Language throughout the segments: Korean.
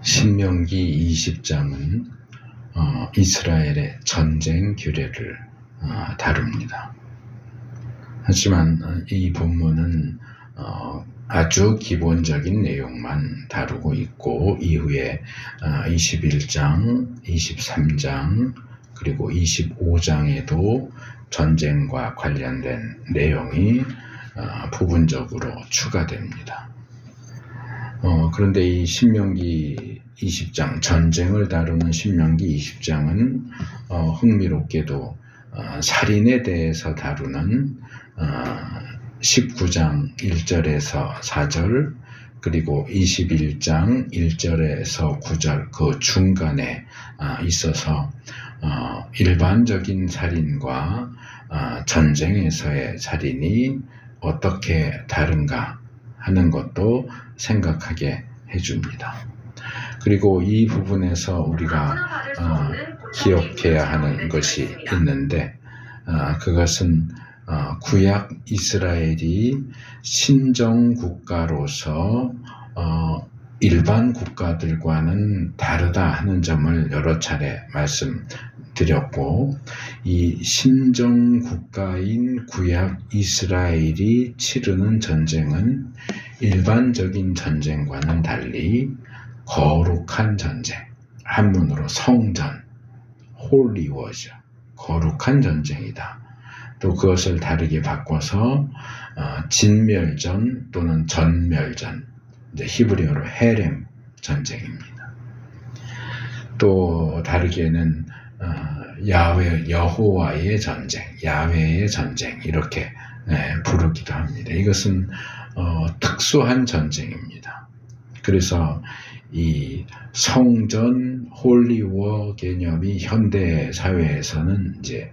신명기 20장은 이스라엘의 전쟁 규례를 다룹니다. 하지만 이 본문은 아주 기본적인 내용만 다루고 있고, 이후에 21장, 23장, 그리고 25장에도 전쟁과 관련된 내용이 부분적으로 추가됩니다. 그런데 이 신명기 20장, 전쟁을 다루는 신명기 20장은 흥미롭게도 살인에 대해서 다루는 19장 1절에서 4절, 그리고 21장 1절에서 9절 그 중간에 있어서 일반적인 살인과 전쟁에서의 살인이 어떻게 다른가 하는 것도 생각하게 해줍니다. 그리고 이 부분에서 우리가 기억해야 하는 것이 있는데, 그것은 구약 이스라엘이 신정 국가로서 일반 국가들과는 다르다 하는 점을 여러 차례 말씀드렸고, 이 신정 국가인 구약 이스라엘이 치르는 전쟁은 일반적인 전쟁과는 달리 거룩한 전쟁, 한문으로 성전, 홀리 워죠. 거룩한 전쟁이다. 또 그것을 다르게 바꿔서 진멸전 또는 전멸전, 이제 히브리어로 헤렘 전쟁입니다. 또 다르게는 여호와의 전쟁, 야훼의 전쟁 이렇게 부르기도 합니다. 이것은 특수한 전쟁입니다. 그래서 이 성전 홀리워 개념이 현대 사회에서는 이제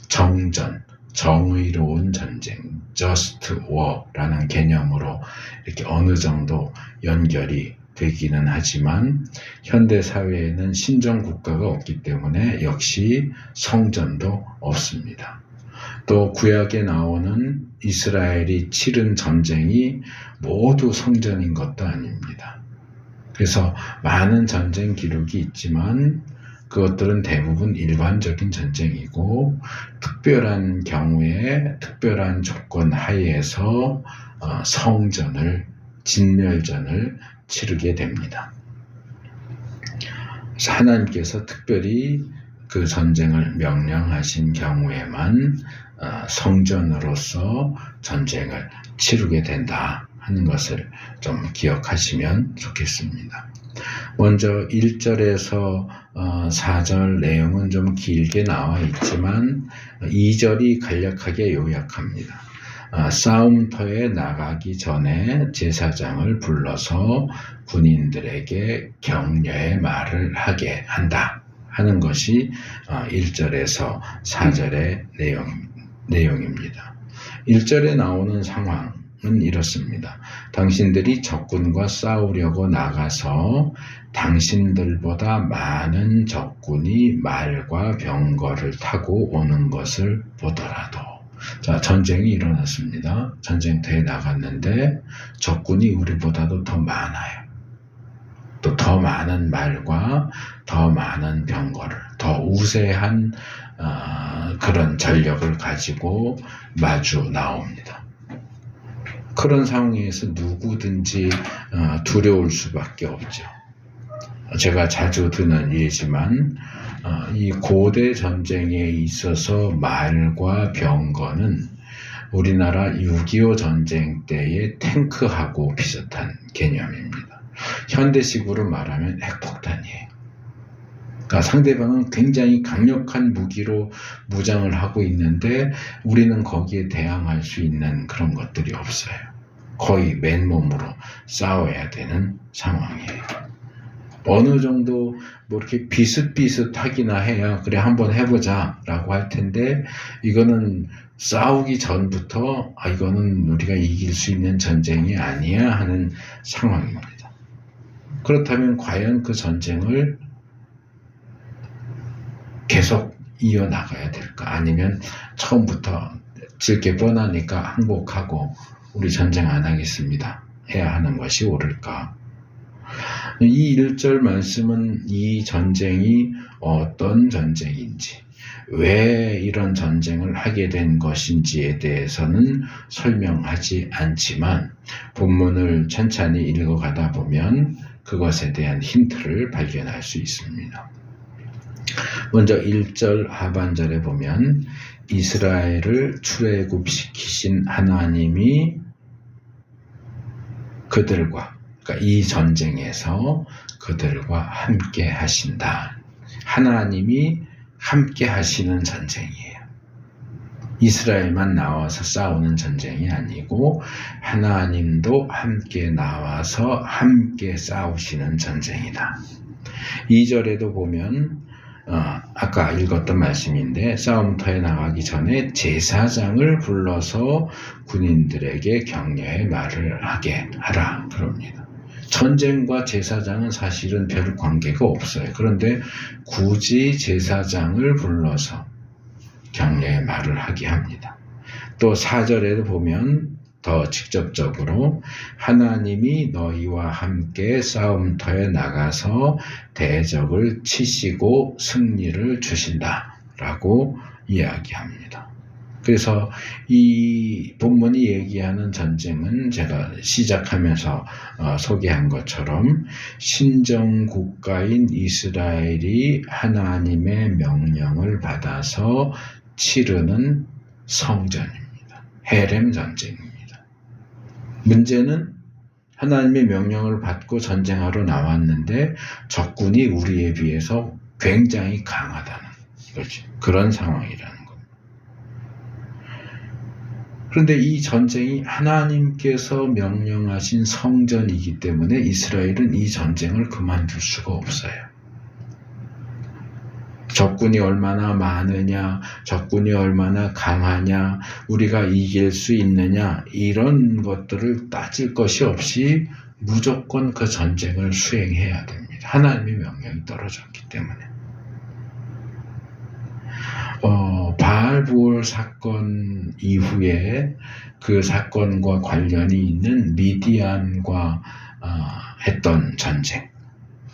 정전, 정의로운 전쟁, just war라는 개념으로 이렇게 어느 정도 연결이 되기는 하지만, 현대 사회에는 신정 국가가 없기 때문에 역시 성전도 없습니다. 또 구약에 나오는 이스라엘이 치른 전쟁이 모두 성전인 것도 아닙니다. 그래서 많은 전쟁 기록이 있지만 그것들은 대부분 일반적인 전쟁이고, 특별한 경우에 특별한 조건 하에서 성전을, 진멸전을 치르게 됩니다. 그래서 하나님께서 특별히 그 전쟁을 명령하신 경우에만 성전으로서 전쟁을 치르게 된다 하는 것을 좀 기억하시면 좋겠습니다. 먼저 1절에서 4절 내용은 좀 길게 나와 있지만 2절이 간략하게 요약합니다. 싸움터에 나가기 전에 제사장을 불러서 군인들에게 격려의 말을 하게 한다 하는 것이 1절에서 4절의 내용입니다. 1절에 나오는 상황은 이렇습니다. 당신들이 적군과 싸우려고 나가서 당신들보다 많은 적군이 말과 병거를 타고 오는 것을 보더라도, 자, 전쟁이 일어났습니다. 전쟁터에 나갔는데 적군이 우리보다도 더 많아요. 또 더 많은 말과 더 많은 병거를, 더 우세한 그런 전력을 가지고 마주 나옵니다. 그런 상황에서 누구든지 두려울 수밖에 없죠. 제가 자주 드는 예지만 이 고대 전쟁에 있어서 말과 병거는 우리나라 6.25 전쟁 때의 탱크하고 비슷한 개념입니다. 현대식으로 말하면 핵폭탄이에요. 그러니까 상대방은 굉장히 강력한 무기로 무장을 하고 있는데 우리는 거기에 대항할 수 있는 그런 것들이 없어요. 거의 맨몸으로 싸워야 되는 상황이에요. 어느 정도 뭐 이렇게 비슷비슷하기나 해야 그래 한번 해보자 라고 할 텐데, 이거는 싸우기 전부터 이거는 우리가 이길 수 있는 전쟁이 아니야 하는 상황입니다. 그렇다면 과연 그 전쟁을 계속 이어나가야 될까? 아니면 처음부터 질 게 뻔하니까 항복하고 우리 전쟁 안 하겠습니다 해야 하는 것이 옳을까? 이 1절 말씀은 이 전쟁이 어떤 전쟁인지, 왜 이런 전쟁을 하게 된 것인지에 대해서는 설명하지 않지만 본문을 천천히 읽어가다 보면 그것에 대한 힌트를 발견할 수 있습니다. 먼저 1절 하반절에 보면 이스라엘을 출애굽시키신 하나님이 그들과, 그러니까 이 전쟁에서 그들과 함께 하신다. 하나님이 함께 하시는 전쟁이에요. 이스라엘만 나와서 싸우는 전쟁이 아니고 하나님도 함께 나와서 함께 싸우시는 전쟁이다. 2절에도 보면 아까 읽었던 말씀인데 싸움터에 나가기 전에 제사장을 불러서 군인들에게 격려의 말을 하게 하라 그럽니다. 전쟁과 제사장은 사실은 별 관계가 없어요. 그런데 굳이 제사장을 불러서 격려의 말을 하게 합니다. 또 4절에도 보면 더 직접적으로 하나님이 너희와 함께 싸움터에 나가서 대적을 치시고 승리를 주신다라고 이야기합니다. 그래서 이 본문이 얘기하는 전쟁은 제가 시작하면서 소개한 것처럼 신정국가인 이스라엘이 하나님의 명령을 받아서 치르는 성전입니다. 헤렘 전쟁입니다. 문제는 하나님의 명령을 받고 전쟁하러 나왔는데 적군이 우리에 비해서 굉장히 강하다는 거죠. 그런 상황이라는 겁니다. 그런데 이 전쟁이 하나님께서 명령하신 성전이기 때문에 이스라엘은 이 전쟁을 그만둘 수가 없어요. 적군이 얼마나 많으냐, 적군이 얼마나 강하냐, 우리가 이길 수 있느냐, 이런 것들을 따질 것이 없이 무조건 그 전쟁을 수행해야 됩니다. 하나님의 명령이 떨어졌기 때문에. 바알부올 사건 이후에 그 사건과 관련이 있는 미디안과 했던 전쟁,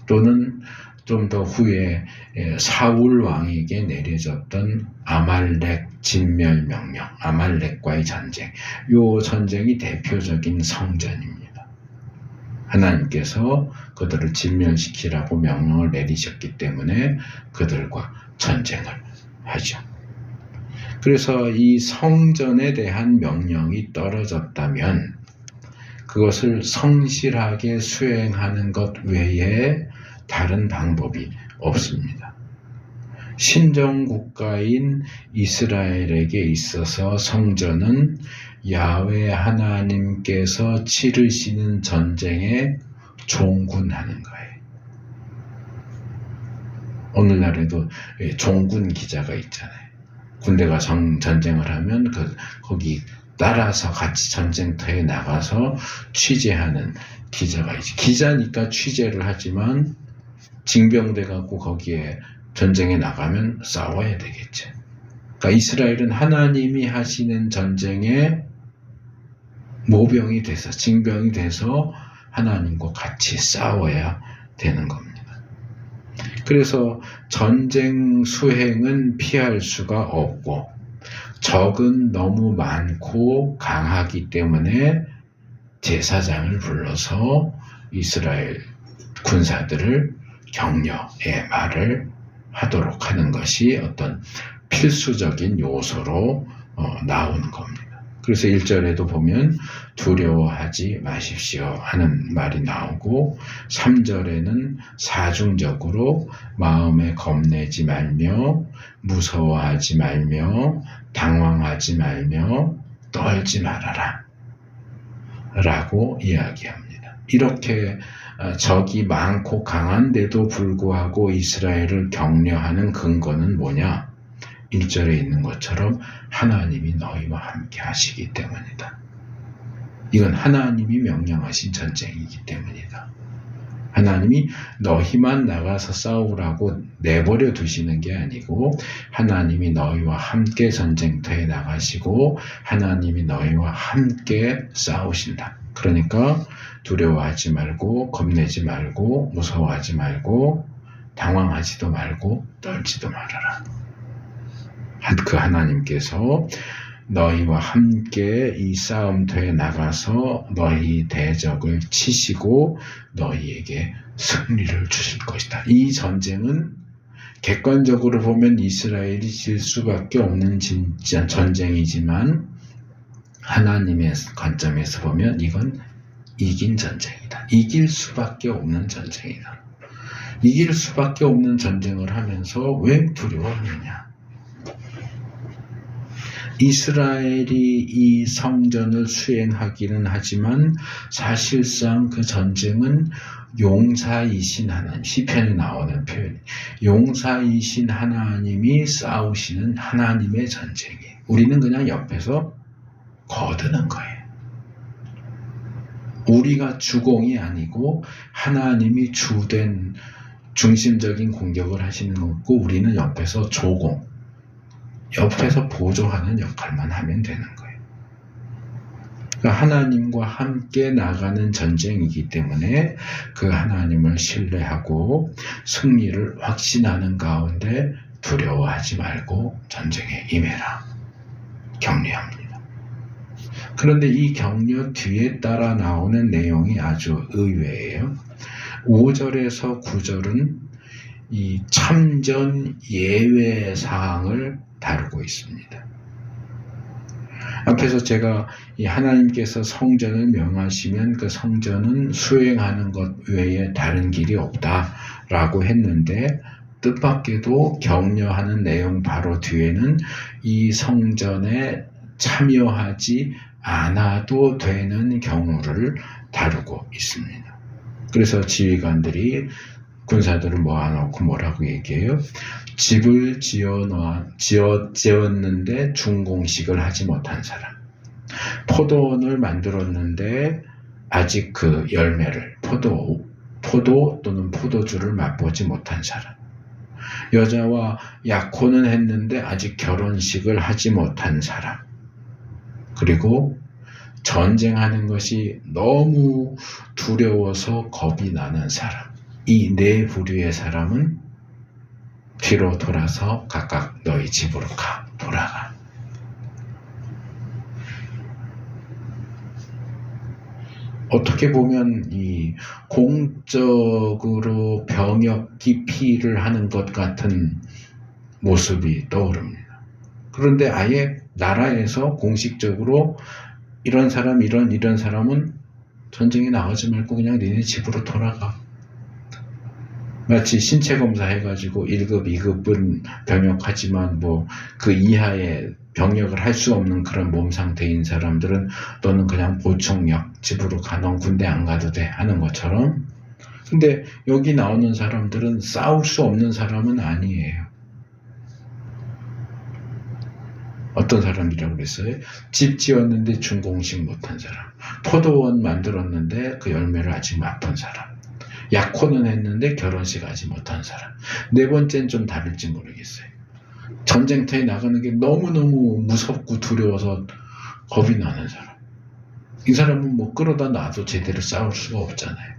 또는 좀 더 후에 사울 왕에게 내려졌던 아말렉 진멸 명령, 아말렉과의 전쟁, 이 전쟁이 대표적인 성전입니다. 하나님께서 그들을 진멸시키라고 명령을 내리셨기 때문에 그들과 전쟁을 하죠. 그래서 이 성전에 대한 명령이 떨어졌다면 그것을 성실하게 수행하는 것 외에 다른 방법이 없습니다. 신정국가인 이스라엘에게 있어서 성전은 야훼 하나님께서 치르시는 전쟁에 종군하는 거예요. 오늘날에도 종군 기자가 있잖아요. 군대가 전쟁을 하면 거기 따라서 같이 전쟁터에 나가서 취재하는 기자가 있지. 기자니까 취재를 하지만 징병돼 갖고 거기에 전쟁에 나가면 싸워야 되겠지. 그러니까 이스라엘은 하나님이 하시는 전쟁에 모병이 돼서, 징병이 돼서 하나님과 같이 싸워야 되는 겁니다. 그래서 전쟁 수행은 피할 수가 없고 적은 너무 많고 강하기 때문에 제사장을 불러서 이스라엘 군사들을 격려의 말을 하도록 하는 것이 어떤 필수적인 요소로 나오는 겁니다. 그래서 1절에도 보면 두려워하지 마십시오 하는 말이 나오고 3절에는 사중적으로 마음에 겁내지 말며 무서워하지 말며 당황하지 말며 떨지 말아라 라고 이야기합니다. 이렇게 적이 많고 강한데도 불구하고 이스라엘을 격려하는 근거는 뭐냐? 1절에 있는 것처럼 하나님이 너희와 함께 하시기 때문이다. 이건 하나님이 명령하신 전쟁이기 때문이다. 하나님이 너희만 나가서 싸우라고 내버려 두시는 게 아니고 하나님이 너희와 함께 전쟁터에 나가시고 하나님이 너희와 함께 싸우신다. 그러니까 두려워하지 말고 겁내지 말고 무서워하지 말고 당황하지도 말고 떨지도 말아라. 그 하나님께서 너희와 함께 이 싸움터에 나가서 너희 대적을 치시고 너희에게 승리를 주실 것이다. 이 전쟁은 객관적으로 보면 이스라엘이 질 수밖에 없는 진짜 전쟁이지만 하나님의 관점에서 보면 이건 이긴 전쟁이다. 이길 수밖에 없는 전쟁이다. 이길 수밖에 없는 전쟁을 하면서 왜 두려워하느냐? 이스라엘이 이 성전을 수행하기는 하지만 사실상 그 전쟁은 용사이신 하나님, 시편에 나오는 표현, 용사이신 하나님이 싸우시는 하나님의 전쟁이에요. 우리는 그냥 옆에서 거드는 거예요. 우리가 주공이 아니고 하나님이 주된 중심적인 공격을 하시는 거고 우리는 옆에서 조공, 옆에서 보조하는 역할만 하면 되는 거예요. 그러니까 하나님과 함께 나가는 전쟁이기 때문에 그 하나님을 신뢰하고 승리를 확신하는 가운데 두려워하지 말고 전쟁에 임해라. 격려합니다. 그런데 이 격려 뒤에 따라 나오는 내용이 아주 의외예요. 5절에서 9절은 이 참전 예외 사항을 다루고 있습니다. 앞에서 제가 이 하나님께서 성전을 명하시면 그 성전은 수행하는 것 외에 다른 길이 없다라고 했는데 뜻밖에도 격려하는 내용 바로 뒤에는 이 성전에 참여하지 않아도 되는 경우를 다루고 있습니다. 그래서 지휘관들이 군사들을 모아놓고 뭐라고 얘기해요? 집을 지었는데 준공식을 하지 못한 사람, 포도원을 만들었는데 아직 그 열매를 포도 또는 포도주를 맛보지 못한 사람, 여자와 약혼은 했는데 아직 결혼식을 하지 못한 사람, 그리고 전쟁하는 것이 너무 두려워서 겁이 나는 사람, 이 네 부류의 사람은 뒤로 돌아서 각각 너희 집으로 돌아가. 어떻게 보면 이 공적으로 병역 기피를 하는 것 같은 모습이 떠오릅니다. 그런데 아예 나라에서 공식적으로 이런 사람, 이런 사람은 전쟁에 나가지 말고 그냥 니네 집으로 돌아가. 마치 신체 검사 해가지고 1급, 2급은 병역하지만 뭐 그 이하의 병역을 할 수 없는 그런 몸 상태인 사람들은 너는 그냥 보충역 집으로 가, 넌 군대 안 가도 돼 하는 것처럼. 근데 여기 나오는 사람들은 싸울 수 없는 사람은 아니에요. 어떤 사람이라고 그랬어요? 집 지었는데 준공식 못한 사람, 포도원 만들었는데 그 열매를 아직 맛본 사람, 약혼은 했는데 결혼식 하지 못한 사람. 네 번째는 좀 다를지 모르겠어요. 전쟁터에 나가는 게 너무너무 무섭고 두려워서 겁이 나는 사람. 이 사람은 뭐 끌어다 놔도 제대로 싸울 수가 없잖아요.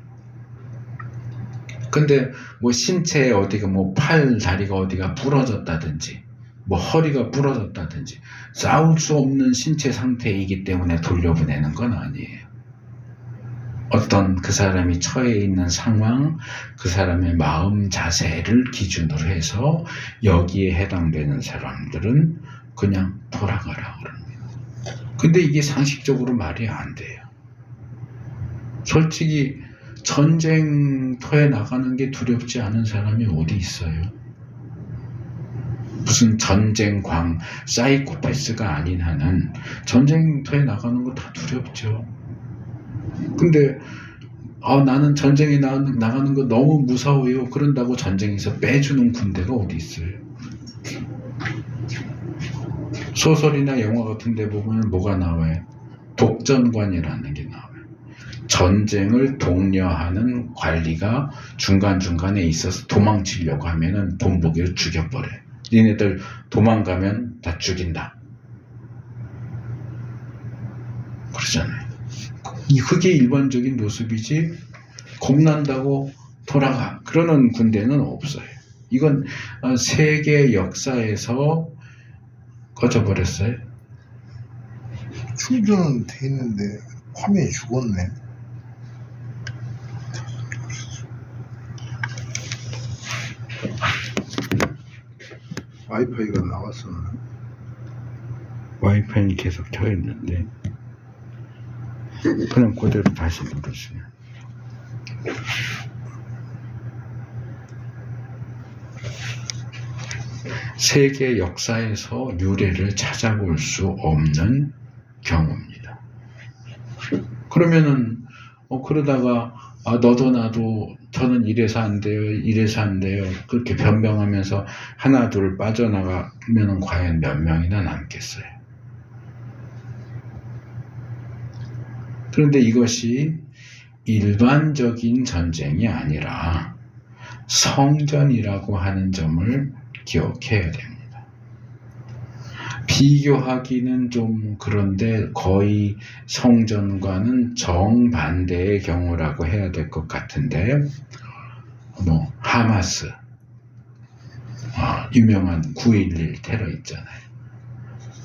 근데 뭐 신체에 어디가 뭐 팔, 다리가 어디가 부러졌다든지 뭐 허리가 부러졌다든지 싸울 수 없는 신체 상태이기 때문에 돌려보내는 건 아니에요. 어떤 그 사람이 처해 있는 상황, 그 사람의 마음 자세를 기준으로 해서 여기에 해당되는 사람들은 그냥 돌아가라 그럽니다. 근데 이게 상식적으로 말이 안 돼요. 솔직히 전쟁터에 나가는 게 두렵지 않은 사람이 어디 있어요? 무슨 전쟁광, 사이코패스가 아닌 한은 전쟁터에 나가는 거 다 두렵죠. 근데 나는 전쟁에 나가는 거 너무 무서워요. 그런다고 전쟁에서 빼주는 군대가 어디 있어요? 소설이나 영화 같은 데 보면 뭐가 나와요? 독전관이라는 게 나와요. 전쟁을 독려하는 관리가 중간중간에 있어서 도망치려고 하면은 본보기를 죽여버려요. 니네들 도망가면 다 죽인다. 그러잖아요. 그게 일반적인 모습이지, 겁난다고 돌아가 그러는 군대는 없어요. 이건 세계 역사에서 꺼져버렸어요. 충전은 돼 있는데 화면이 죽었네. 와이파이가 나왔었나? 와이파이는 계속 켜 있는데 그냥 그대로 다시 누르시면. 세계 역사에서 유래를 찾아볼 수 없는 경우입니다. 그러면은 그러다가 너도 나도 저는 이래서 안 돼요, 이래서 안 돼요, 그렇게 변명하면서 하나 둘 빠져나가면은 과연 몇 명이나 남겠어요? 그런데 이것이 일반적인 전쟁이 아니라 성전이라고 하는 점을 기억해야 됩니다. 비교하기는 좀 그런데 거의 성전과는 정반대의 경우라고 해야 될 것 같은데, 하마스, 유명한 9.11 테러 있잖아요.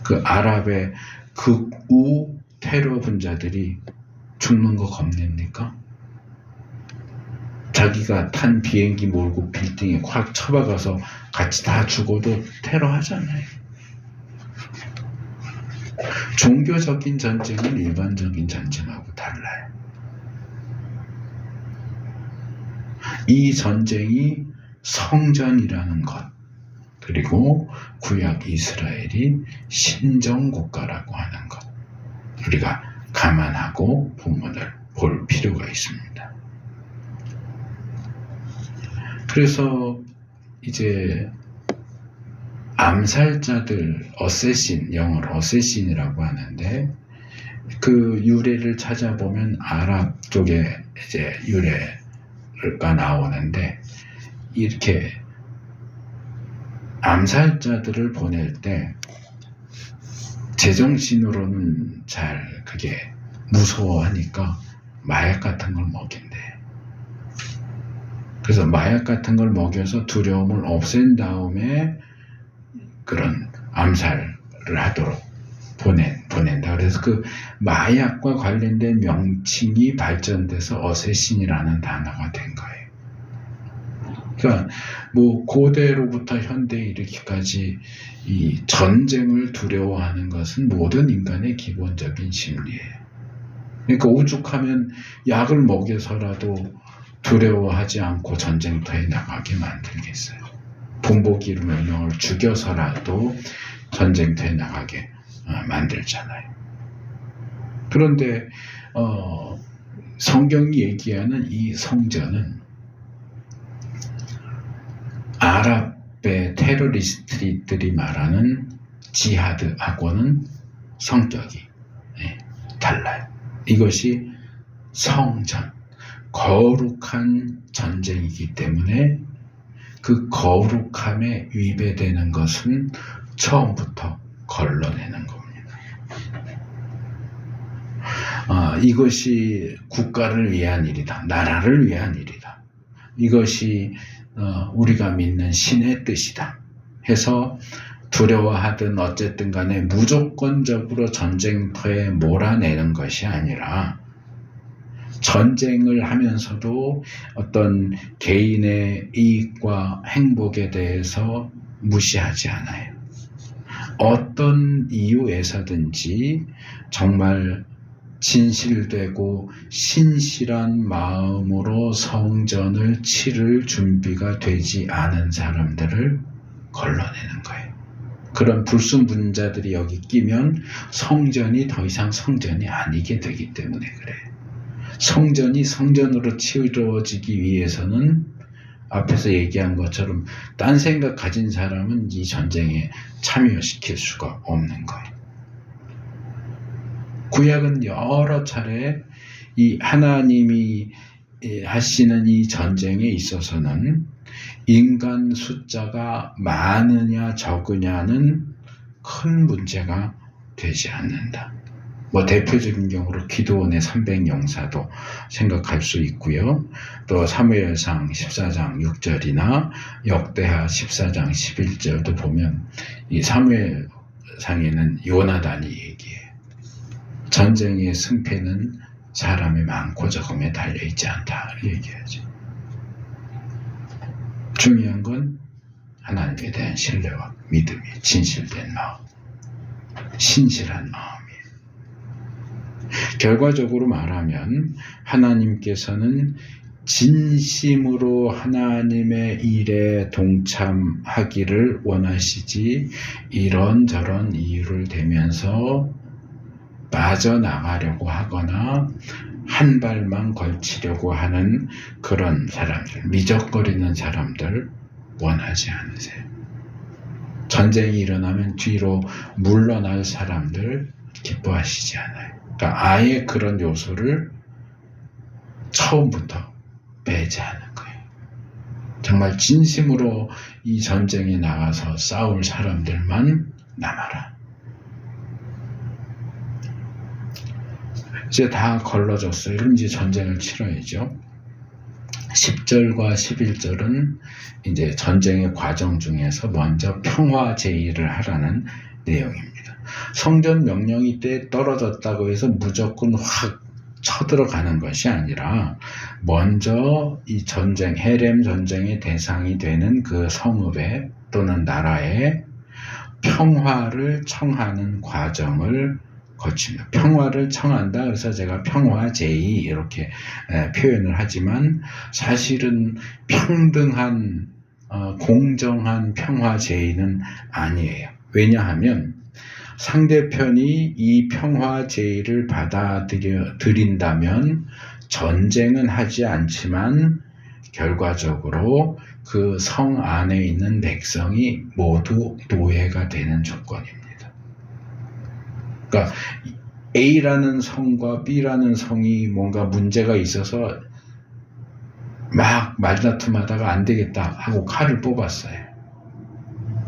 그 아랍의 극우 테러 분자들이 죽는 거 겁냅니까? 자기가 탄 비행기 몰고 빌딩에 확 쳐박아서 같이 다 죽어도 테러하잖아요. 종교적인 전쟁은 일반적인 전쟁하고 달라요. 이 전쟁이 성전이라는 것, 그리고 구약 이스라엘이 신정국가라고 하는 것, 우리가 감안하고 본문을 볼 필요가 있습니다. 그래서 이제 암살자들, 어세신, 영어로 어세신이라고 하는데, 그 유래를 찾아보면 아랍 쪽에 이제 유래가 나오는데, 이렇게 암살자들을 보낼 때 제정신으로는 잘 그게 무서워하니까 마약 같은 걸 먹인대. 그래서 마약 같은 걸 먹여서 두려움을 없앤 다음에 그런 암살을 하도록 보낸다. 그래서 그 마약과 관련된 명칭이 발전돼서 어쌔신이라는 단어가 된 거예요. 그러니까 고대로부터 현대에 이르기까지 이 전쟁을 두려워하는 것은 모든 인간의 기본적인 심리예요. 그러니까 오죽하면 약을 먹여서라도 두려워하지 않고 전쟁터에 나가게 만들겠어요. 본보기로 명령을 죽여서라도 전쟁터에 나가게 만들잖아요. 그런데 성경이 얘기하는 이 성전은 아랍의 테러리스트들이 말하는 지하드하고는 성격이 달라요. 이것이 성전, 거룩한 전쟁이기 때문에 그 거룩함에 위배되는 것은 처음부터 걸러내는 겁니다. 이것이 국가를 위한 일이다. 나라를 위한 일이다. 이것이 우리가 믿는 신의 뜻이다 해서 두려워하든 어쨌든 간에 무조건적으로 전쟁터에 몰아내는 것이 아니라 전쟁을 하면서도 어떤 개인의 이익과 행복에 대해서 무시하지 않아요. 어떤 이유에서든지 정말 진실되고 신실한 마음으로 성전을 치를 준비가 되지 않은 사람들을 걸러내는 거예요. 그런 불순분자들이 여기 끼면 성전이 더 이상 성전이 아니게 되기 때문에 그래요. 성전이 성전으로 치러지기 위해서는 앞에서 얘기한 것처럼 딴 생각 가진 사람은 이 전쟁에 참여시킬 수가 없는 거예요. 구약은 여러 차례 이 하나님이 하시는 이 전쟁에 있어서는 인간 숫자가 많으냐 적으냐는 큰 문제가 되지 않는다. 뭐 대표적인 경우로 기드온의 300용사도 생각할 수 있고요. 또 사무엘상 14장 6절이나 역대하 14장 11절도 보면 이 사무엘상에는 요나단이 얘기해요. 전쟁의 승패는 사람이 많고 적음에 달려있지 않다 얘기하죠. 중요한 건 하나님에 대한 신뢰와 믿음이 진실된 마음, 신실한 마음이에요. 결과적으로 말하면 하나님께서는 진심으로 하나님의 일에 동참하기를 원하시지 이런저런 이유를 대면서 빠져나가려고 하거나 한 발만 걸치려고 하는 그런 사람들, 미적거리는 사람들 원하지 않으세요. 전쟁이 일어나면 뒤로 물러날 사람들 기뻐하시지 않아요. 그러니까 아예 그런 요소를 처음부터 빼지 않은 거예요. 정말 진심으로 이 전쟁에 나가서 싸울 사람들만 남아라. 이제 다 걸러졌어요. 그럼 이제 전쟁을 치러야죠. 10절과 11절은 이제 전쟁의 과정 중에서 먼저 평화 제의를 하라는 내용입니다. 성전 명령이 때 떨어졌다고 해서 무조건 확 쳐들어가는 것이 아니라 먼저 이 전쟁, 헤렘 전쟁의 대상이 되는 그 성읍에 또는 나라에 평화를 청하는 과정을 거칩니다. 평화를 청한다. 그래서 제가 평화 제의 이렇게 표현을 하지만 사실은 평등한 공정한 평화 제의는 아니에요. 왜냐하면 상대편이 이 평화 제의를 받아들인다면 전쟁은 하지 않지만 결과적으로 그 성 안에 있는 백성이 모두 노예가 되는 조건입니다. 그러니까 A라는 성과 B라는 성이 뭔가 문제가 있어서 막 말다툼하다가 안 되겠다 하고 칼을 뽑았어요.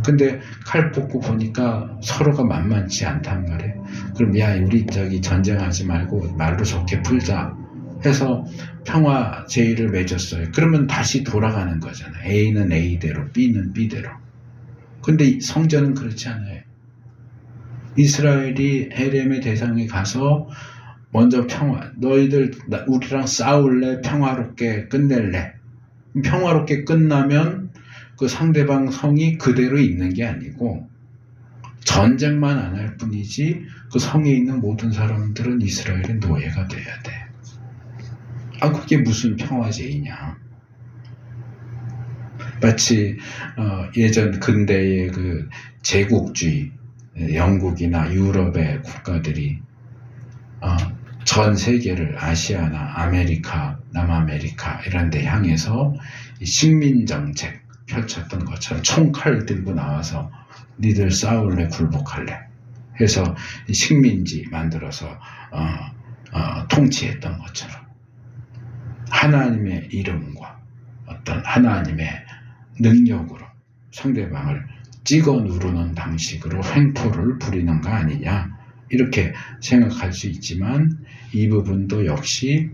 근데 칼 뽑고 보니까 서로가 만만치 않단 말이에요. 그럼 야, 우리 저기 전쟁하지 말고 말로 좋게 풀자 해서 평화 제의를 맺었어요. 그러면 다시 돌아가는 거잖아요. A는 A대로, B는 B대로. 근데 성전은 그렇지 않아요. 이스라엘이 헤렘의 대상에 가서 먼저 평화, 너희들 우리랑 싸울래? 평화롭게 끝낼래? 평화롭게 끝나면 그 상대방 성이 그대로 있는 게 아니고 전쟁만 안 할 뿐이지 그 성에 있는 모든 사람들은 이스라엘의 노예가 돼야 돼. 아, 그게 무슨 평화제의냐? 마치 예전 근대의 그 제국주의 영국이나 유럽의 국가들이 전 세계를 아시아나 아메리카, 남아메리카 이런 데 향해서 식민정책 펼쳤던 것처럼 총칼 들고 나와서 니들 싸울래 굴복할래 해서 식민지 만들어서 통치했던 것처럼 하나님의 이름과 어떤 하나님의 능력으로 상대방을 찍어 누르는 방식으로 횡포를 부리는 거 아니냐 이렇게 생각할 수 있지만 이 부분도 역시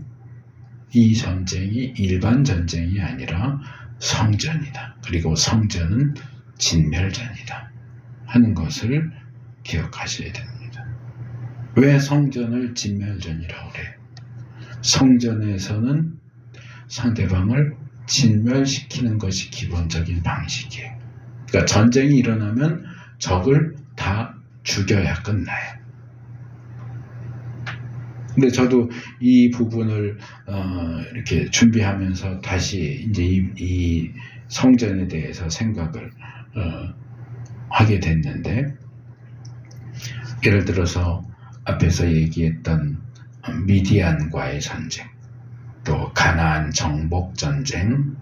이 전쟁이 일반 전쟁이 아니라 성전이다. 그리고 성전은 진멸전이다 하는 것을 기억하셔야 됩니다. 왜 성전을 진멸전이라고 그래요? 성전에서는 상대방을 진멸시키는 것이 기본적인 방식이에요. 그러니까 전쟁이 일어나면 적을 다 죽여야 끝나요. 근데 저도 이 부분을 이렇게 준비하면서 다시 이제 이 성전에 대해서 생각을 하게 됐는데, 예를 들어서 앞에서 얘기했던 미디안과의 전쟁, 또 가나안 정복 전쟁,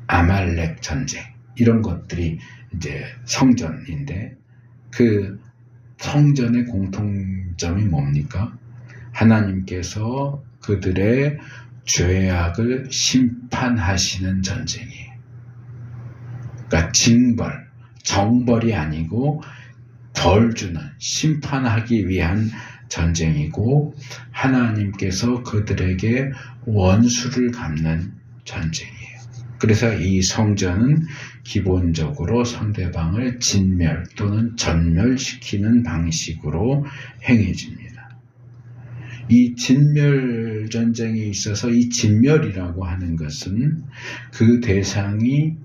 아말렉 전쟁 이런 것들이 이제 성전인데 그 성전의 공통점이 뭡니까? 하나님께서 그 그들의 죄악을 심판하시는 전쟁이에요. 그러니까 징벌, 정벌이 아니고 벌 주는, 심판하기 위한 전쟁이고, 하나님께서 그들에게 원수를 갚는 전쟁이에요. 그래서 이 성전은 기본적으로 상대방을 진멸 또는 전멸시키는 방식으로 행해집니다. 이 진멸 전쟁에 있어서 이 진멸이라고 하는 것은 그 대상이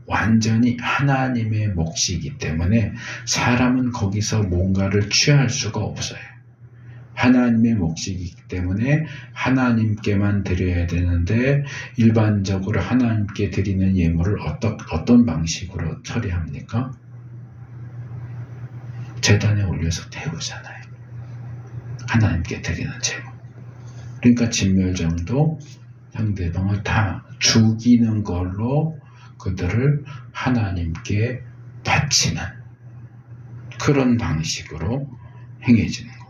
완전히 하나님의 몫이기 때문에 사람은 거기서 뭔가를 취할 수가 없어요. 하나님의 몫이기 때문에 하나님께만 드려야 되는데, 일반적으로 하나님께 드리는 예물을 어떤 방식으로 처리합니까? 제단에 올려서 태우잖아요. 하나님께 드리는 제물. 그러니까 진멸정도 상대방을 다 죽이는 걸로 그들을 하나님께 바치는 그런 방식으로 행해지는 겁니다.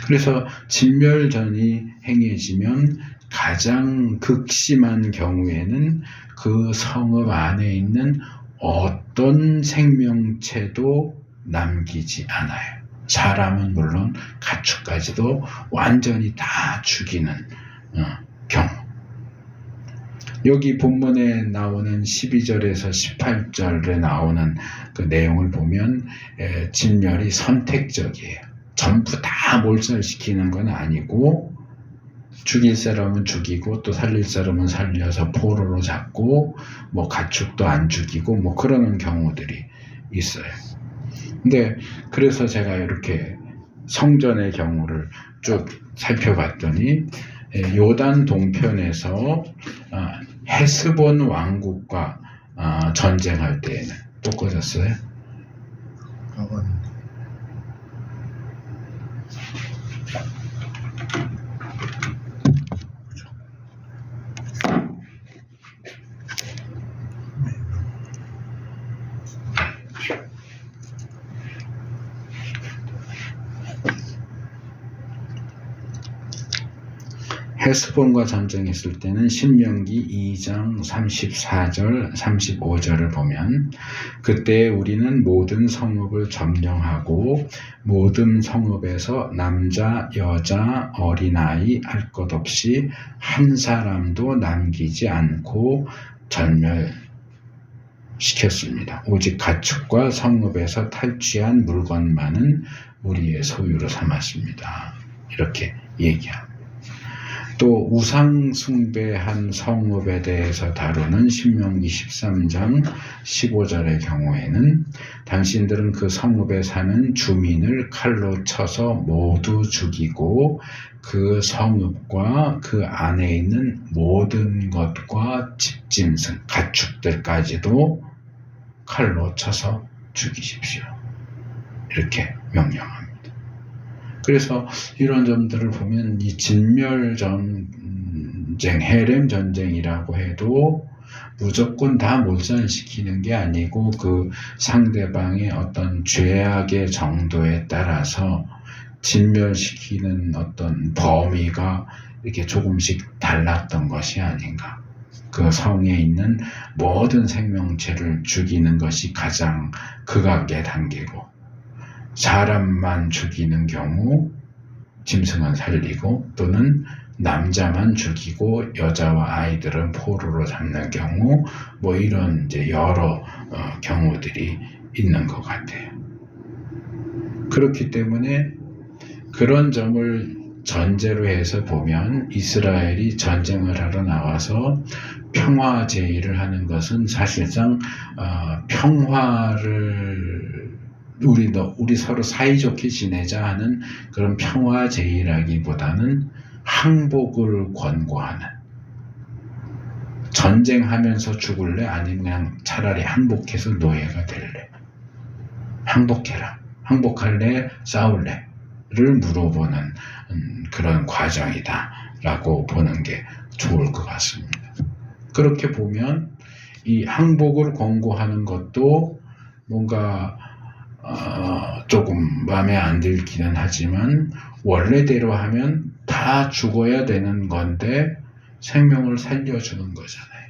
그래서 진멸전이 행해지면 가장 극심한 경우에는 그 성읍 안에 있는 어떤 생명체도 남기지 않아요. 사람은 물론 가축까지도 완전히 다 죽이는 경우. 여기 본문에 나오는 12절에서 18절에 나오는 그 내용을 보면 진멸이 선택적이에요. 전부 다 몰살시키는 건 아니고, 죽일 사람은 죽이고 또 살릴 사람은 살려서 포로로 잡고, 뭐 가축도 안 죽이고 뭐 그러는 경우들이 있어요. 근데 그래서 제가 이렇게 성전의 경우를 쭉 살펴봤더니, 요단 동편에서 헤스본 왕국과 전쟁할 때에는 또 꺼졌어요? 헤스본과 전쟁했을 때는 신명기 2장 34절, 35절을 보면, 그때 우리는 모든 성읍을 점령하고 모든 성읍에서 남자, 여자, 어린아이 할 것 없이 한 사람도 남기지 않고 전멸시켰습니다. 오직 가축과 성읍에서 탈취한 물건만은 우리의 소유로 삼았습니다. 이렇게 얘기합니다. 또 우상 숭배한 성읍에 대해서 다루는 신명기 13장 15절의 경우에는, 당신들은 그 성읍에 사는 주민을 칼로 쳐서 모두 죽이고 그 성읍과 그 안에 있는 모든 것과 집짐승, 가축들까지도 칼로 쳐서 죽이십시오. 이렇게 명령합니다. 그래서 이런 점들을 보면 이 진멸 전쟁, 헤렘 전쟁이라고 해도 무조건 다 몰살시키는 게 아니고, 그 상대방의 어떤 죄악의 정도에 따라서 진멸시키는 어떤 범위가 이렇게 조금씩 달랐던 것이 아닌가. 그 성에 있는 모든 생명체를 죽이는 것이 가장 극악의 단계고, 사람만 죽이는 경우 짐승은 살리고, 또는 남자만 죽이고 여자와 아이들은 포로로 잡는 경우, 뭐 이런 이제 여러 경우들이 있는 것 같아요. 그렇기 때문에 그런 점을 전제로 해서 보면, 이스라엘이 전쟁을 하러 나와서 평화 제의를 하는 것은 사실상 평화를 우리 서로 사이좋게 지내자 하는 그런 평화 제의라기보다는 항복을 권고하는, 전쟁하면서 죽을래? 아니면 그냥 차라리 항복해서 노예가 될래? 항복해라. 항복할래? 싸울래? 를 물어보는 그런 과정이다 라고 보는 게 좋을 것 같습니다. 그렇게 보면 이 항복을 권고하는 것도 뭔가 조금 마음에 안 들기는 하지만 원래대로 하면 다 죽어야 되는 건데 생명을 살려주는 거잖아요.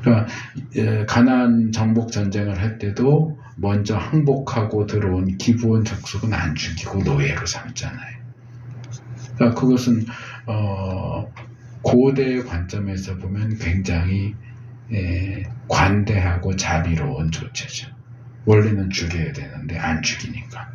그러니까 가나안 정복 전쟁을 할 때도 먼저 항복하고 들어온 기브온 족속은 안 죽이고 노예로 삼잖아요. 그러니까 그것은 고대의 관점에서 보면 굉장히 관대하고 자비로운 조처죠. 원래는 죽여야 되는데 안 죽이니까.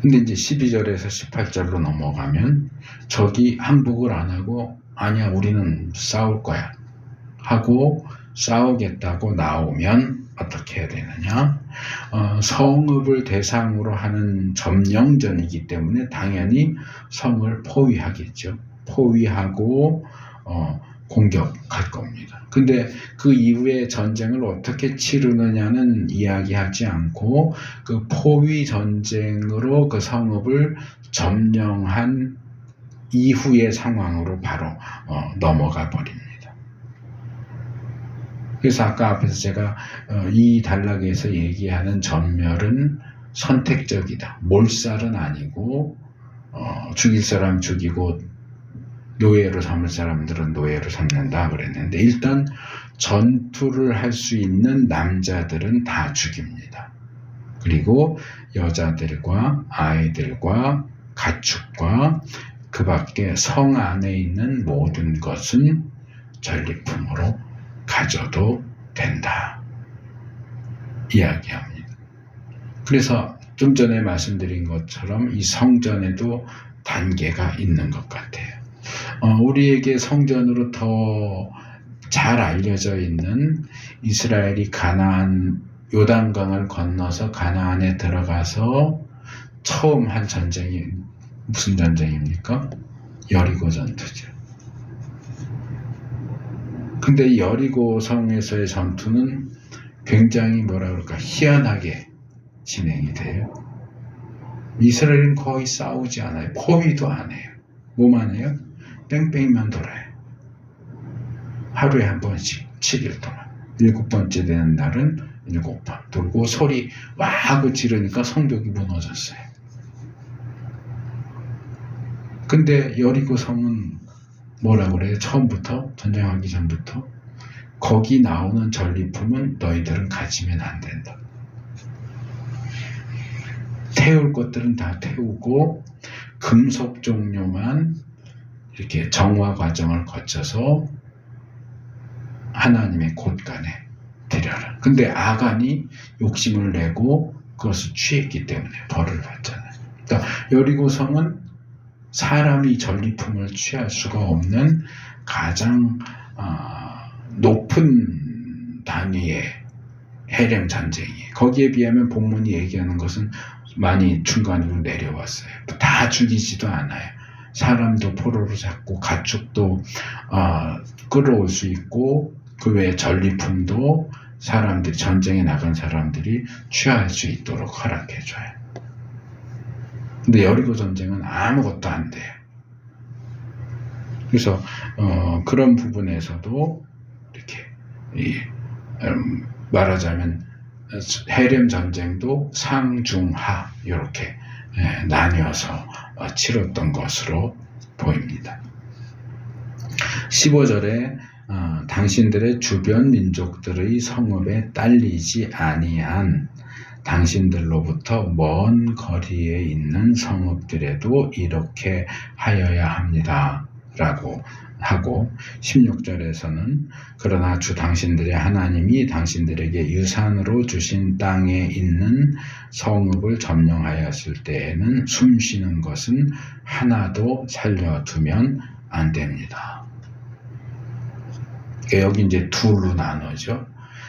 근데 이제 12절에서 18절로 넘어가면 적이 항복을 안 하고 아니야 우리는 싸울 거야 하고 싸우겠다고 나오면 어떻게 해야 되느냐? 성읍을 대상으로 하는 점령전이기 때문에 당연히 성을 포위하겠죠. 포위하고 공격할 겁니다. 근데 그 이후에 전쟁을 어떻게 치르느냐는 이야기하지 않고 그 포위 전쟁으로 그 성읍을 점령한 이후의 상황으로 바로 넘어가 버립니다. 그래서 아까 앞에서 제가 이 단락에서 얘기하는 전멸은 선택적이다. 몰살은 아니고 죽일 사람 죽이고 노예로 삼을 사람들은 노예로 삼는다 그랬는데 일단 전투를 할 수 있는 남자들은 다 죽입니다. 그리고 여자들과 아이들과 가축과 그 밖에 성 안에 있는 모든 것은 전리품으로 가져도 된다. 이야기합니다. 그래서 좀 전에 말씀드린 것처럼 이 성전에도 단계가 있는 것 같아요. 우리에게 성전으로 더 잘 알려져 있는 이스라엘이 가나안 요단강을 건너서 가나안에 들어가서 처음 한 전쟁이 무슨 전쟁입니까? 여리고 전투죠. 근데 여리고 성에서의 전투는 굉장히 뭐라 그럴까 희한하게 진행이 돼요. 이스라엘은 거의 싸우지 않아요. 포위도 안 해요. 뭐만 해요? 뺑뺑이만 돌아요. 하루에 한 번씩 7일 동안 7번째 되는 날은 7번 돌고 소리 와 하고 지르니까 성벽이 무너졌어요. 근데 여리고 성은 뭐라 그래요? 처음부터 전쟁하기 전부터 거기 나오는 전리품은 너희들은 가지면 안 된다. 태울 것들은 다 태우고 금속 종류만 이렇게 정화 과정을 거쳐서 하나님의 곳간에 드려라. 근데 아간이 욕심을 내고 그것을 취했기 때문에 벌을 받잖아요. 그러니까 여리고성은 사람이 전리품을 취할 수가 없는 가장 높은 단위의 헤렘 전쟁이에요. 거기에 비하면 본문이 얘기하는 것은 많이 중간으로 내려왔어요. 다 죽이지도 않아요. 사람도 포로로 잡고 가축도 끌어올 수 있고 그 외에 전리품도 사람들이 전쟁에 나간 사람들이 취할 수 있도록 허락해줘요. 근데 여리고 전쟁은 아무것도 안 돼요. 그래서 그런 부분에서도 이렇게 말하자면 헤렘 전쟁도 상중하 이렇게 나뉘어서 치렀던 것으로 보입니다. 15절에 당신들의 주변 민족들의 성읍에 딸리지 아니한 당신들로부터 먼 거리에 있는 성읍들에도 이렇게 하여야 합니다. 라고 하고 16절에서는 그러나 주 당신들의 하나님이 당신들에게 유산으로 주신 땅에 있는 성읍을 점령하였을 때에는 숨쉬는 것은 하나도 살려두면 안 됩니다. 여기 이제 둘로 나누죠.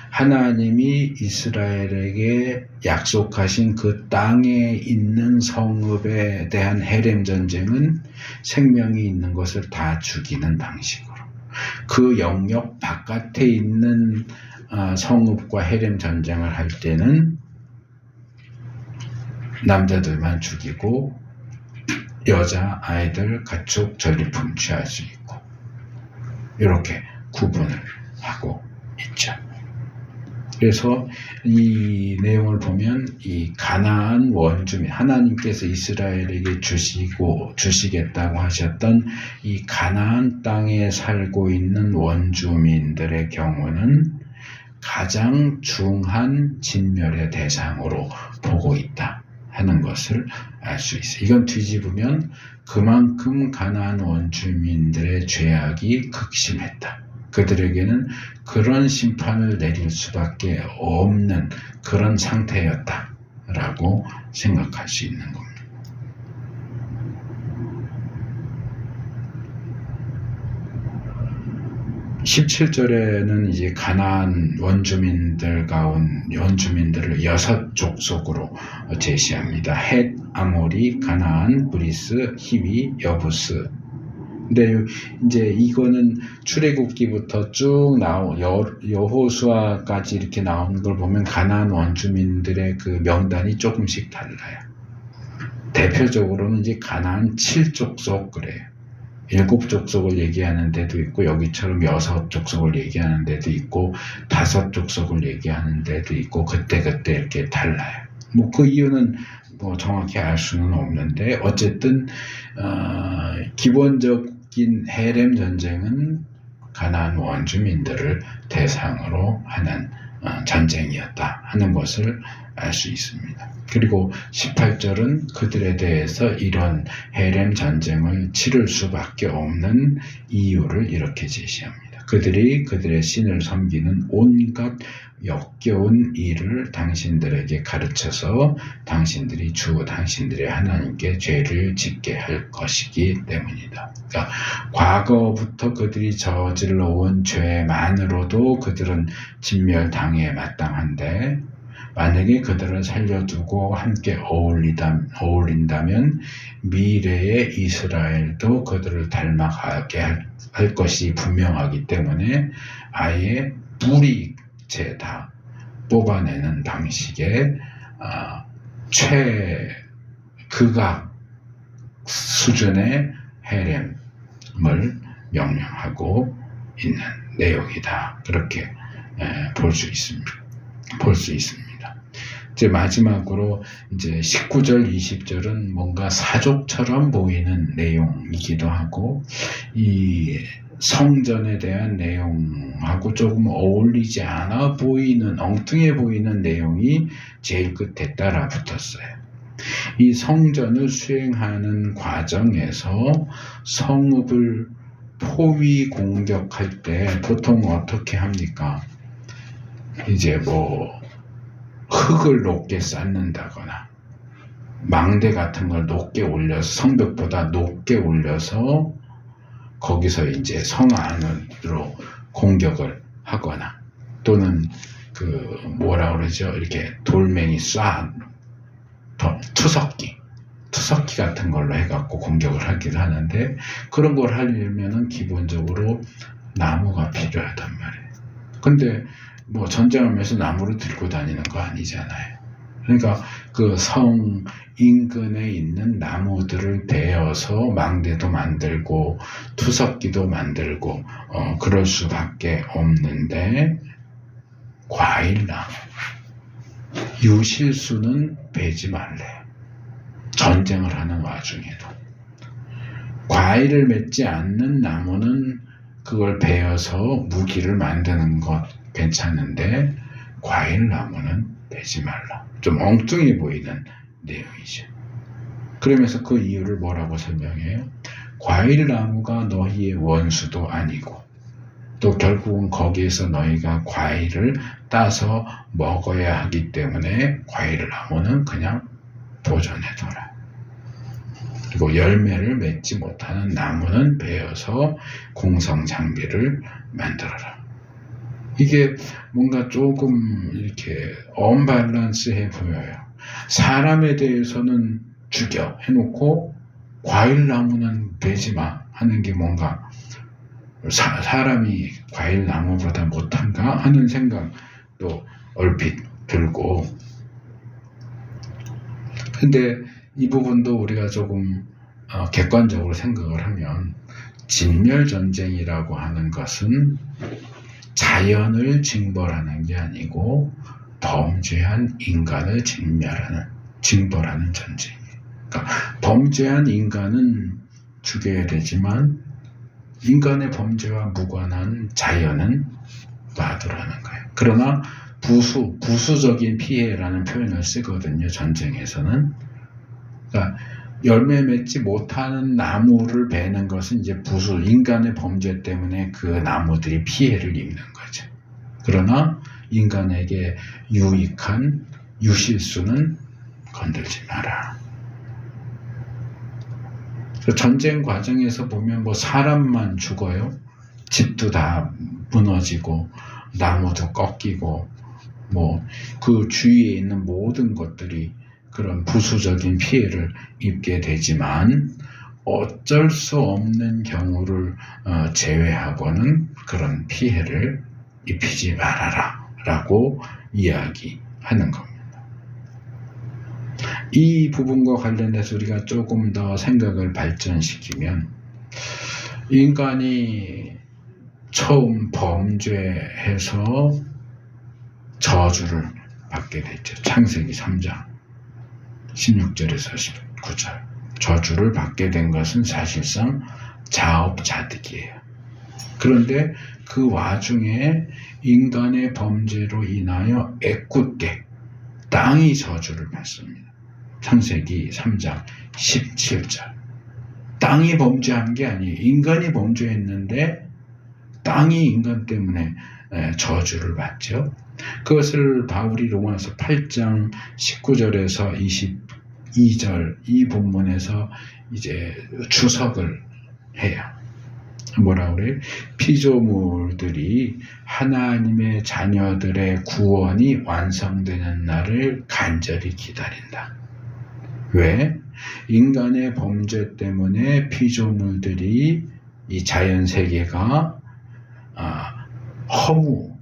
하나님이 이스라엘에게 약속하신 그 땅에 있는 성읍에 대한 헤렘 전쟁은 생명이 있는 것을 다 죽이는 방식으로, 그 영역 바깥에 있는 성읍과 헤렘 전쟁을 할 때는 남자들만 죽이고 여자, 아이들, 가축, 전리품 취할 수 있고 이렇게 구분을 하고 있죠. 그래서 이 내용을 보면 이 가나안 원주민, 하나님께서 이스라엘에게 주시겠다고 하셨던 이 가나안 땅에 살고 있는 원주민들의 경우는 가장 중한 진멸의 대상으로 보고 있다 하는 것을 알 수 있어요. 이건 뒤집으면 그만큼 가나안 원주민들의 죄악이 극심했다. 그들에게는 그런 심판을 내릴 수밖에 없는 그런 상태였다라고 생각할 수 있는 겁니다. 17절에는 이제 가나안 원주민들을 6 족속으로 제시합니다. 헷, 아모리, 가나안, 브리스, 히위, 여부스. 근데 이제 이거는 출애굽기부터 쭉 여호수아까지 이렇게 나오는 걸 보면 가나안 원주민들의 그 명단이 조금씩 달라요. 대표적으로는 이제 가나안 7족속 그래요. 7족속을 얘기하는 데도 있고 여기처럼 6족속을 얘기하는 데도 있고 5족속을 얘기하는 데도 있고 그때 이렇게 달라요. 뭐 그 이유는 뭐 정확히 알 수는 없는데 어쨌든 기본적인 헤렘 전쟁은 가나안 원주민들을 대상으로 하는 전쟁이었다 하는 것을 알 수 있습니다. 그리고 18절은 그들에 대해서 이런 헤렘 전쟁을 치를 수밖에 없는 이유를 이렇게 제시합니다. 그들이 그들의 신을 섬기는 온갖 역겨운 일을 당신들에게 가르쳐서 당신들이 당신들의 하나님께 죄를 짓게 할 것이기 때문이다. 그러니까 과거부터 그들이 저질러 온 죄만으로도 그들은 진멸당해 마땅한데 만약에 그들을 살려두고 함께 어울린다면 미래의 이스라엘도 그들을 닮아가게 할 것이 분명하기 때문에 아예 뿌리째 다 뽑아내는 방식의 최극악 수준의 헤렘을 명령하고 있는 내용이다. 그렇게 볼 수 있습니다. 이제 마지막으로 이제 19절, 20절은 뭔가 사족처럼 보이는 내용이기도 하고 이 성전에 대한 내용하고 조금 어울리지 않아 보이는 엉뚱해 보이는 내용이 제일 끝에 따라 붙었어요. 이 성전을 수행하는 과정에서 성읍을 포위 공격할 때 보통 어떻게 합니까? 이제 뭐 흙을 높게 쌓는다거나 망대 같은 걸 높게 올려서 성벽보다 높게 올려서 거기서 이제 성 안으로 공격을 하거나 또는 그 뭐라 그러죠? 이렇게 돌멩이 투석기 같은 걸로 해갖고 공격을 하기도 하는데 그런 걸 하려면은 기본적으로 나무가 필요하단 말이에요. 근데 뭐 전쟁하면서 나무를 들고 다니는 거 아니잖아요. 그러니까 그 성 인근에 있는 나무들을 베어서 망대도 만들고 투석기도 만들고 그럴 수밖에 없는데 과일나무 유실수는 베지 말래요. 전쟁을 하는 와중에도 과일을 맺지 않는 나무는 그걸 베어서 무기를 만드는 것 괜찮은데 과일 나무는 베지 말라. 좀 엉뚱해 보이는 내용이죠. 그러면서 그 이유를 뭐라고 설명해요? 과일 나무가 너희의 원수도 아니고 또 결국은 거기에서 너희가 과일을 따서 먹어야 하기 때문에 과일 나무는 그냥 보존해둬라. 그리고 열매를 맺지 못하는 나무는 베어서 공성 장비를 만들어라. 이게 뭔가 조금 이렇게 언밸런스해 보여요. 사람에 대해서는 죽여 해놓고 과일나무는 베지 마 하는 게 뭔가 사람이 과일나무보다 못한가 하는 생각도 얼핏 들고 근데 이 부분도 우리가 조금 객관적으로 생각을 하면 진멸전쟁이라고 하는 것은 자연을 징벌하는 게 아니고 범죄한 인간을 징벌하는 전쟁이에요. 그러니까 범죄한 인간은 죽여야 되지만 인간의 범죄와 무관한 자연은 놔두라는 거예요. 그러나 부수적인 피해라는 표현을 쓰거든요. 전쟁에서는. 그러니까 열매 맺지 못하는 나무를 베는 것은 이제 인간의 범죄 때문에 그 나무들이 피해를 입는 거죠. 그러나 인간에게 유익한 유실수는 건들지 마라. 전쟁 과정에서 보면 뭐 사람만 죽어요. 집도 다 무너지고 나무도 꺾이고 뭐 그 주위에 있는 모든 것들이 그런 부수적인 피해를 입게 되지만 어쩔 수 없는 경우를 제외하고는 그런 피해를 입히지 말아라 라고 이야기하는 겁니다. 이 부분과 관련해서 우리가 조금 더 생각을 발전시키면 인간이 처음 범죄해서 저주를 받게 됐죠. 창세기 3장 16절에서 19절. 저주를 받게 된 것은 사실상 자업자득이에요. 그런데 그 와중에 인간의 범죄로 인하여 애꿎게 땅이 저주를 받습니다. 창세기 3장 17절. 땅이 범죄한 게 아니에요. 인간이 범죄했는데 땅이 인간 때문에 저주를 받죠. 그것을 바울이 로마서 8장 19절에서 22절 이 본문에서 이제 주석을 해요. 뭐라 그래요? 피조물들이 하나님의 자녀들의 구원이 완성되는 날을 간절히 기다린다. 왜? 인간의 범죄 때문에 피조물들이 이 자연세계가 허무,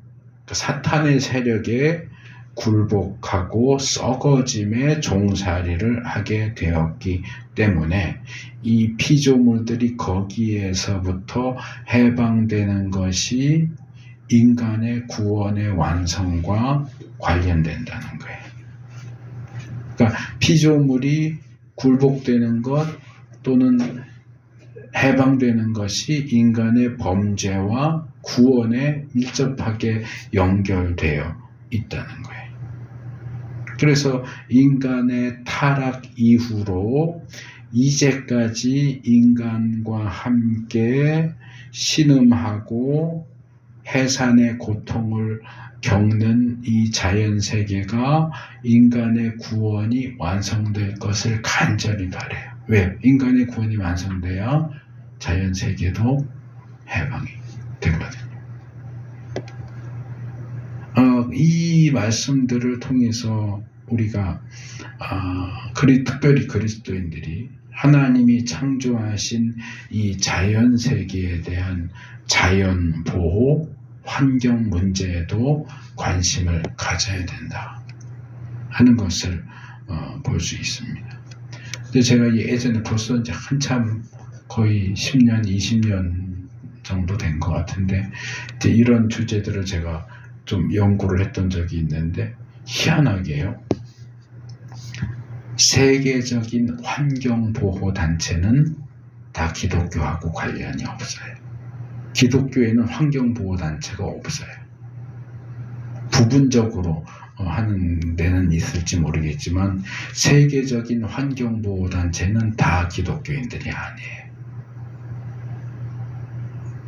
사탄의 세력에 굴복하고 썩어짐의 종살이를 하게 되었기 때문에 이 피조물들이 거기에서부터 해방되는 것이 인간의 구원의 완성과 관련된다는 거예요. 그러니까 피조물이 굴복되는 것 또는 해방되는 것이 인간의 범죄와 구원에 밀접하게 연결되어 있다는 거예요. 그래서 인간의 타락 이후로 이제까지 인간과 함께 신음하고 해산의 고통을 겪는 이 자연세계가 인간의 구원이 완성될 것을 간절히 바라요. 왜? 인간의 구원이 완성돼야 자연세계도 해방이 되거든요. 이 말씀들을 통해서 우리가 특별히 그리스도인들이 하나님이 창조하신 이 자연세계에 대한 자연보호, 환경 문제에도 관심을 가져야 된다 하는 것을 볼 수 있습니다. 근데 제가 예전에 벌써 이제 한참 거의 10년, 20년 정도 된 것 같은데 이제 이런 주제들을 제가 좀 연구를 했던 적이 있는데 희한하게요. 세계적인 환경보호단체는 다 기독교하고 관련이 없어요. 기독교에는 환경보호단체가 없어요. 부분적으로 하는 데는 있을지 모르겠지만 세계적인 환경보호단체는 다 기독교인들이 아니에요.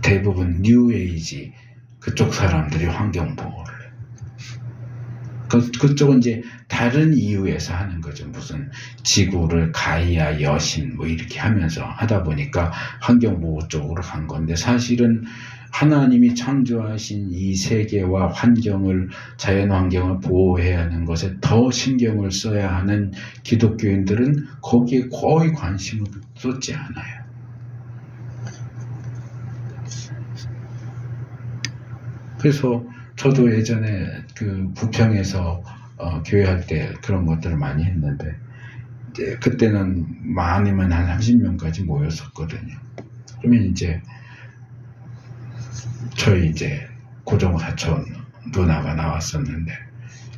대부분 뉴에이지 그쪽 사람들이 환경보호를 해요. 그쪽은 이제 다른 이유에서 하는 거죠. 무슨 지구를 가이아 여신 뭐 이렇게 하면서 하다 보니까 환경보호 쪽으로 간 건데 사실은 하나님이 창조하신 이 세계와 환경을 자연환경을 보호해야 하는 것에 더 신경을 써야 하는 기독교인들은 거기에 거의 관심을 쏟지 않아요. 그래서 저도 예전에 그 부평에서 교회 할 때 그런 것들을 많이 했는데 이제 그때는 많으면 한 30명까지 모였었거든요. 그러면 이제 저희 이제 고종사촌 누나가 나왔었는데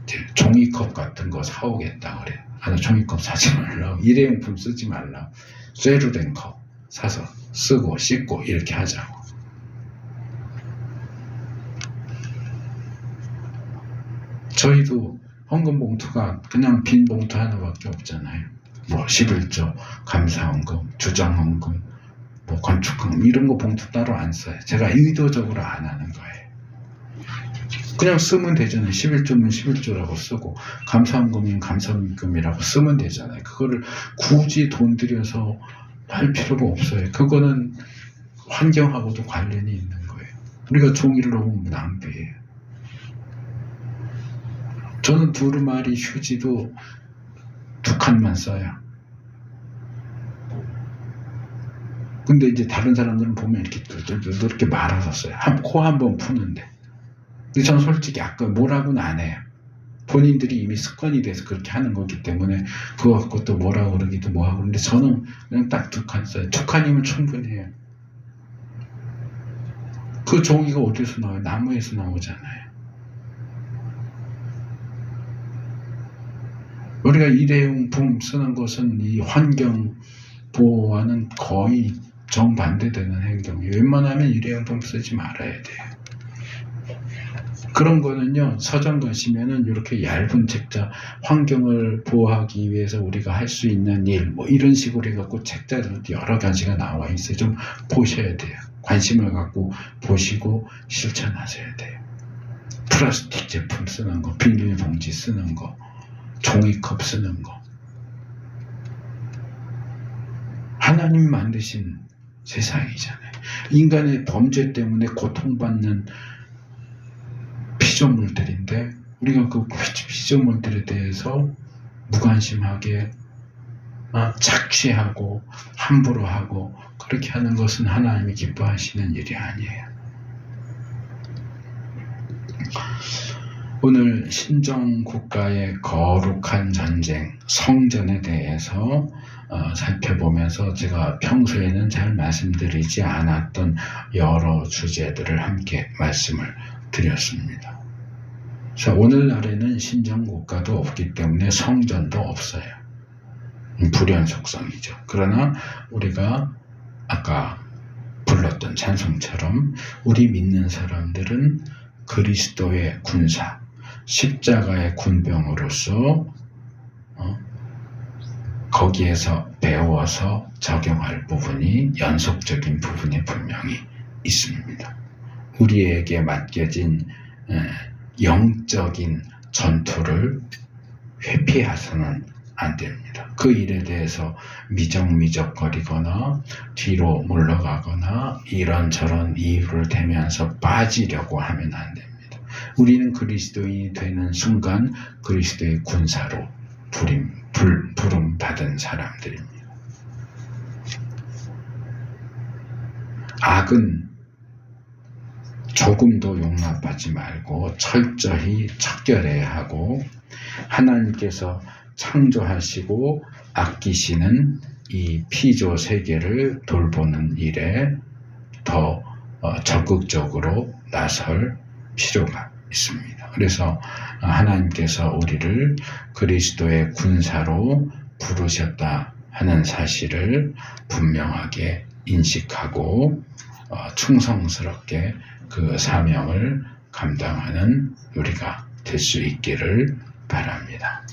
이제 종이컵 같은 거 사오겠다 그래. 나 종이컵 사지 말라고, 일회용품 쓰지 말라고, 쇠로 된 컵 사서 쓰고 씻고 이렇게 하자고. 저희도 헌금 봉투가 그냥 빈 봉투 하나밖에 없잖아요. 뭐 11조, 감사헌금, 주정헌금, 뭐 건축헌금 이런 거 봉투 따로 안 써요. 제가 의도적으로 안 하는 거예요. 그냥 쓰면 되잖아요. 11조면 11조라고 쓰고 감사헌금이면 감사헌금이라고 쓰면 되잖아요. 그거를 굳이 돈 들여서 할 필요가 없어요. 그거는 환경하고도 관련이 있는 거예요. 우리가 종이를 너무 낭비해요. 저는 두루마리 휴지도 2칸만 써요. 근데 이제 다른 사람들은 보면 이렇게 말아서 써요. 코 한 번 푸는데. 근데 저는 솔직히 아까 뭐라고는 안 해요. 본인들이 이미 습관이 돼서 그렇게 하는 거기 때문에 그거 갖고 또 뭐라고 그러기도 뭐하고. 근데 저는 그냥 딱 2칸 써요. 2칸이면 충분해요. 그 종이가 어디서 나와요? 나무에서 나오잖아요. 우리가 일회용품 쓰는 것은 이 환경 보호와는 거의 정반대되는 행동이에요. 웬만하면 일회용품 쓰지 말아야 돼요. 그런 거는요, 서점 가시면은 이렇게 얇은 책자, 환경을 보호하기 위해서 우리가 할 수 있는 일, 뭐 이런 식으로 해갖고 책자들 여러 가지가 나와 있어요. 좀 보셔야 돼요. 관심을 갖고 보시고 실천하셔야 돼요. 플라스틱 제품 쓰는 거, 비닐봉지 쓰는 거, 종이컵 쓰는 거. 하나님 만드신 세상이잖아요. 인간의 범죄 때문에 고통받는 피조물들인데 우리가 그 피조물들에 대해서 무관심하게 착취하고 함부로 하고 그렇게 하는 것은 하나님이 기뻐하시는 일이 아니에요. 오늘 신정국가의 거룩한 전쟁, 성전에 대해서 살펴보면서 제가 평소에는 잘 말씀드리지 않았던 여러 주제들을 함께 말씀을 드렸습니다. 자, 오늘날에는 신정국가도 없기 때문에 성전도 없어요. 불연 속성이죠. 그러나 우리가 아까 불렀던 찬송처럼 우리 믿는 사람들은 그리스도의 군사, 십자가의 군병으로서 거기에서 배워서 적용할 부분이 연속적인 부분이 분명히 있습니다. 우리에게 맡겨진 영적인 전투를 회피해서는 안 됩니다. 그 일에 대해서 미적거리거나 뒤로 물러가거나 이런저런 이유를 대면서 빠지려고 하면 안 됩니다. 우리는 그리스도인이 되는 순간 그리스도의 군사로 부름 받은 사람들입니다. 악은 조금도 용납하지 말고 철저히 척결해야 하고 하나님께서 창조하시고 아끼시는 이 피조 세계를 돌보는 일에 더 적극적으로 나설 필요가 있습니다. 그래서 하나님께서 우리를 그리스도의 군사로 부르셨다 하는 사실을 분명하게 인식하고 충성스럽게 그 사명을 감당하는 우리가 될 수 있기를 바랍니다.